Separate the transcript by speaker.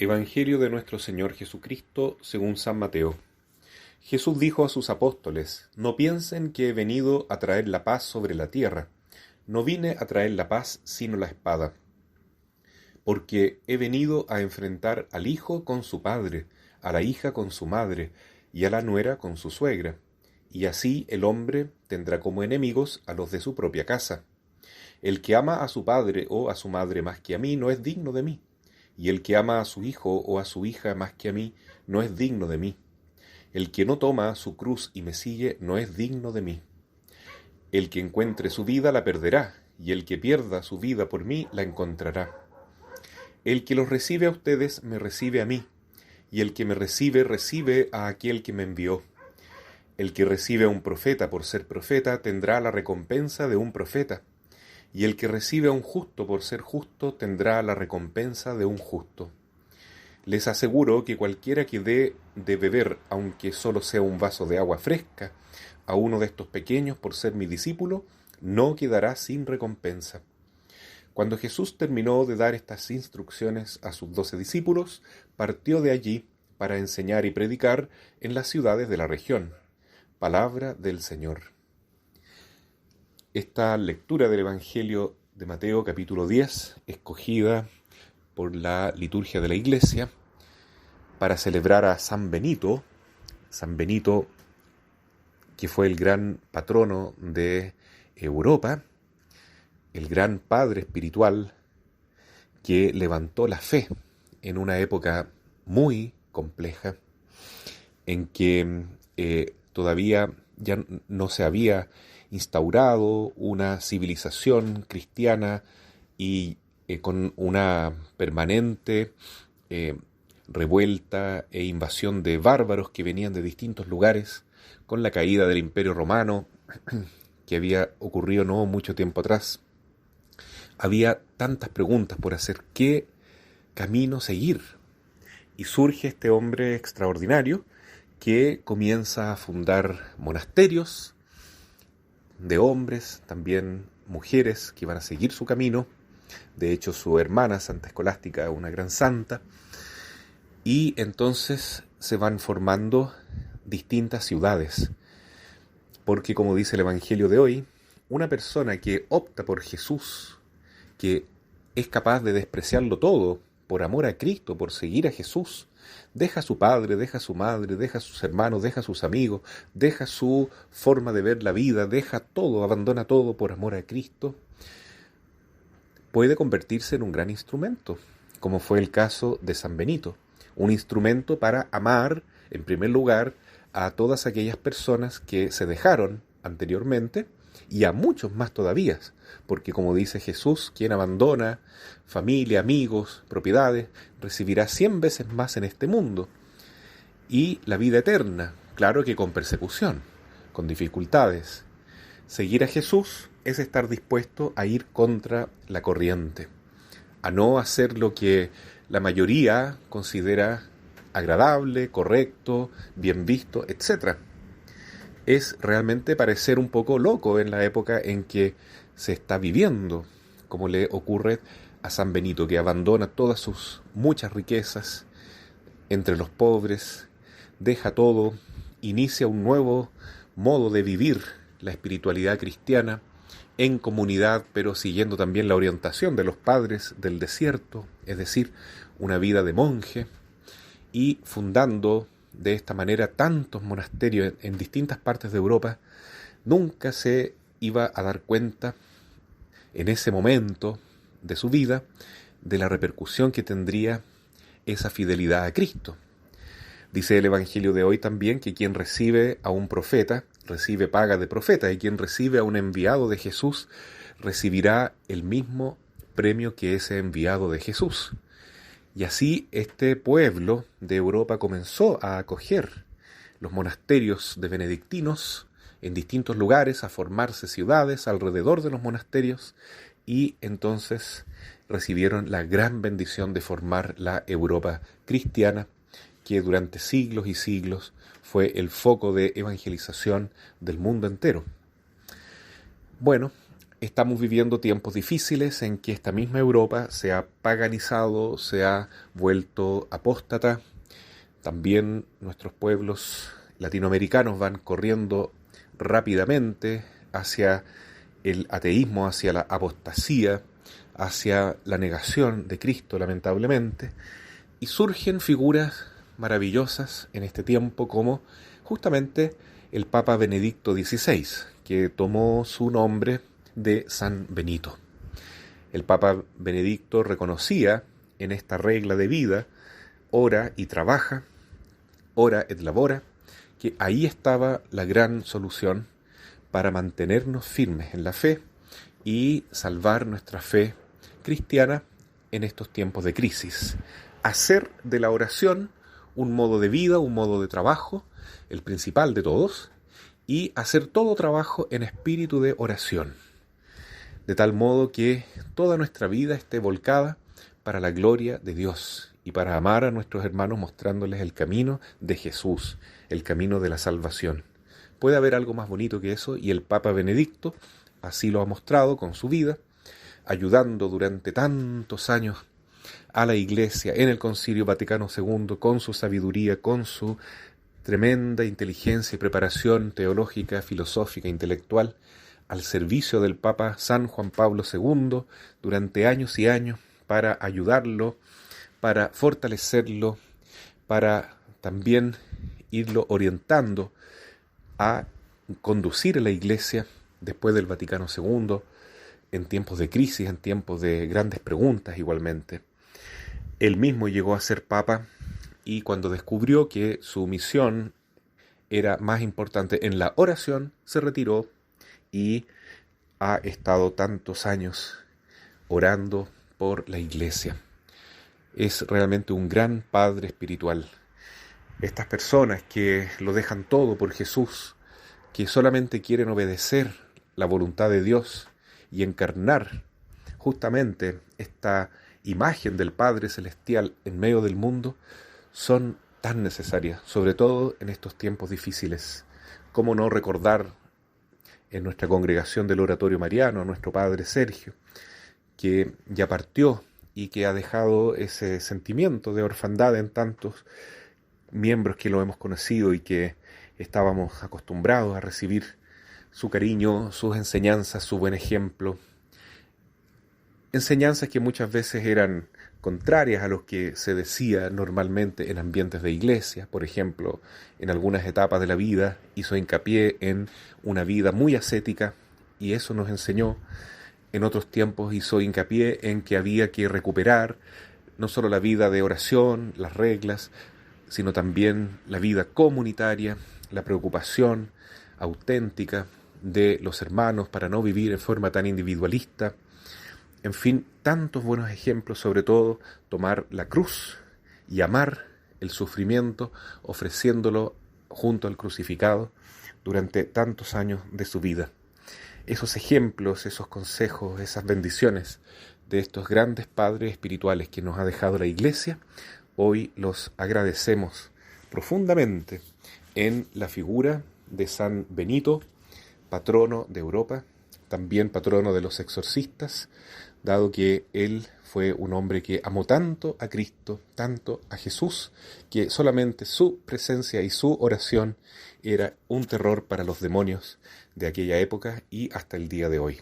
Speaker 1: Evangelio de nuestro Señor Jesucristo según San Mateo. Jesús dijo a sus apóstoles: No piensen que he venido a traer la paz sobre la tierra. No vine a traer la paz sino la espada. Porque he venido a enfrentar al hijo con su padre, a la hija con su madre, y a la nuera con su suegra. Y así el hombre tendrá como enemigos a los de su propia casa. El que ama a su padre o a su madre más que a mí no es digno de mí. Y el que ama a su hijo o a su hija más que a mí no es digno de mí. El que no toma su cruz y me sigue no es digno de mí. El que encuentre su vida la perderá, y el que pierda su vida por mí la encontrará. El que los recibe a ustedes me recibe a mí, y el que me recibe recibe a aquel que me envió. El que recibe a un profeta por ser profeta tendrá la recompensa de un profeta, y el que recibe a un justo por ser justo tendrá la recompensa de un justo. Les aseguro que cualquiera que dé de beber, aunque solo sea un vaso de agua fresca, a uno de estos pequeños por ser mi discípulo, no quedará sin recompensa. Cuando Jesús terminó de dar estas instrucciones a sus 12 discípulos, partió de allí para enseñar y predicar en las ciudades de la región. Palabra del Señor. Esta lectura del Evangelio de Mateo capítulo 10, escogida por la liturgia de la Iglesia para celebrar a San Benito, que fue el gran patrono de Europa, el gran padre espiritual que levantó la fe en una época muy compleja en que todavía ya no se había instaurado una civilización cristiana y con una permanente revuelta e invasión de bárbaros que venían de distintos lugares, con la caída del Imperio Romano que había ocurrido no mucho tiempo atrás. Había tantas preguntas por hacer, ¿qué camino seguir? Y surge este hombre extraordinario que comienza a fundar monasterios de hombres, también mujeres que van a seguir su camino. De hecho, su hermana, Santa Escolástica, una gran santa. Y entonces se van formando distintas ciudades. Porque, como dice el Evangelio de hoy, una persona que opta por Jesús, que es capaz de despreciarlo todo por amor a Cristo, por seguir a Jesús, deja a su padre, deja a su madre, deja a sus hermanos, deja a sus amigos, deja su forma de ver la vida, deja todo, abandona todo por amor a Cristo, puede convertirse en un gran instrumento, como fue el caso de San Benito, un instrumento para amar, en primer lugar, a todas aquellas personas que se dejaron anteriormente, y a muchos más todavía, porque como dice Jesús, quien abandona familia, amigos, propiedades, recibirá 100 veces más en este mundo, y la vida eterna, claro que con persecución, con dificultades. Seguir a Jesús es estar dispuesto a ir contra la corriente, a no hacer lo que la mayoría considera agradable, correcto, bien visto, etc. Es realmente parecer un poco loco en la época en que se está viviendo, como le ocurre a San Benito, que abandona todas sus muchas riquezas entre los pobres, deja todo, inicia un nuevo modo de vivir la espiritualidad cristiana en comunidad, pero siguiendo también la orientación de los padres del desierto, es decir, una vida de monje, y fundando de esta manera tantos monasterios en distintas partes de Europa. Nunca se iba a dar cuenta en ese momento de su vida de la repercusión que tendría esa fidelidad a Cristo. Dice el Evangelio de hoy también que quien recibe a un profeta recibe paga de profeta, y quien recibe a un enviado de Jesús recibirá el mismo premio que ese enviado de Jesús. Y así este pueblo de Europa comenzó a acoger los monasterios de benedictinos en distintos lugares, a formarse ciudades alrededor de los monasterios, y entonces recibieron la gran bendición de formar la Europa cristiana, que durante siglos y siglos fue el foco de evangelización del mundo entero. Bueno, Estamos viviendo tiempos difíciles en que esta misma Europa se ha paganizado, se ha vuelto apóstata. También nuestros pueblos latinoamericanos van corriendo rápidamente hacia el ateísmo, hacia la apostasía, hacia la negación de Cristo, lamentablemente, y surgen figuras maravillosas en este tiempo como justamente el Papa Benedicto XVI, que tomó su nombre de San Benito. El Papa Benedicto reconocía en esta regla de vida, ora y trabaja, ora et labora, que ahí estaba la gran solución para mantenernos firmes en la fe y salvar nuestra fe cristiana en estos tiempos de crisis. Hacer de la oración un modo de vida, un modo de trabajo, el principal de todos, y hacer todo trabajo en espíritu de oración, de tal modo que toda nuestra vida esté volcada para la gloria de Dios y para amar a nuestros hermanos mostrándoles el camino de Jesús, el camino de la salvación. Puede haber algo más bonito que eso, y el Papa Benedicto así lo ha mostrado con su vida, ayudando durante tantos años a la Iglesia en el Concilio Vaticano II, con su sabiduría, con su tremenda inteligencia y preparación teológica, filosófica, intelectual, al servicio del Papa San Juan Pablo II durante años y años, para ayudarlo, para fortalecerlo, para también irlo orientando a conducir a la Iglesia después del Vaticano II, en tiempos de crisis, en tiempos de grandes preguntas igualmente. Él mismo llegó a ser Papa, y cuando descubrió que su misión era más importante en la oración, se retiró y ha estado tantos años orando por la Iglesia. Es realmente un gran padre espiritual. Estas personas que lo dejan todo por Jesús, que solamente quieren obedecer la voluntad de Dios y encarnar justamente esta imagen del Padre Celestial en medio del mundo, son tan necesarias, sobre todo en estos tiempos difíciles. ¿Cómo no recordar en nuestra congregación del Oratorio Mariano a nuestro Padre Sergio, que ya partió y que ha dejado ese sentimiento de orfandad en tantos miembros que lo hemos conocido y que estábamos acostumbrados a recibir su cariño, sus enseñanzas, su buen ejemplo? Enseñanzas que muchas veces eran contrarias a lo que se decía normalmente en ambientes de iglesia. Por ejemplo, en algunas etapas de la vida hizo hincapié en una vida muy ascética, y eso nos enseñó. En otros tiempos hizo hincapié en que había que recuperar no solo la vida de oración, las reglas, sino también la vida comunitaria, la preocupación auténtica de los hermanos para no vivir en forma tan individualista. En fin, tantos buenos ejemplos, sobre todo tomar la cruz y amar el sufrimiento, ofreciéndolo junto al crucificado durante tantos años de su vida. Esos ejemplos, esos consejos, esas bendiciones de estos grandes padres espirituales que nos ha dejado la Iglesia, hoy los agradecemos profundamente en la figura de San Benito, patrono de Europa, también patrono de los exorcistas, dado que él fue un hombre que amó tanto a Cristo, tanto a Jesús, que solamente su presencia y su oración era un terror para los demonios de aquella época y hasta el día de hoy.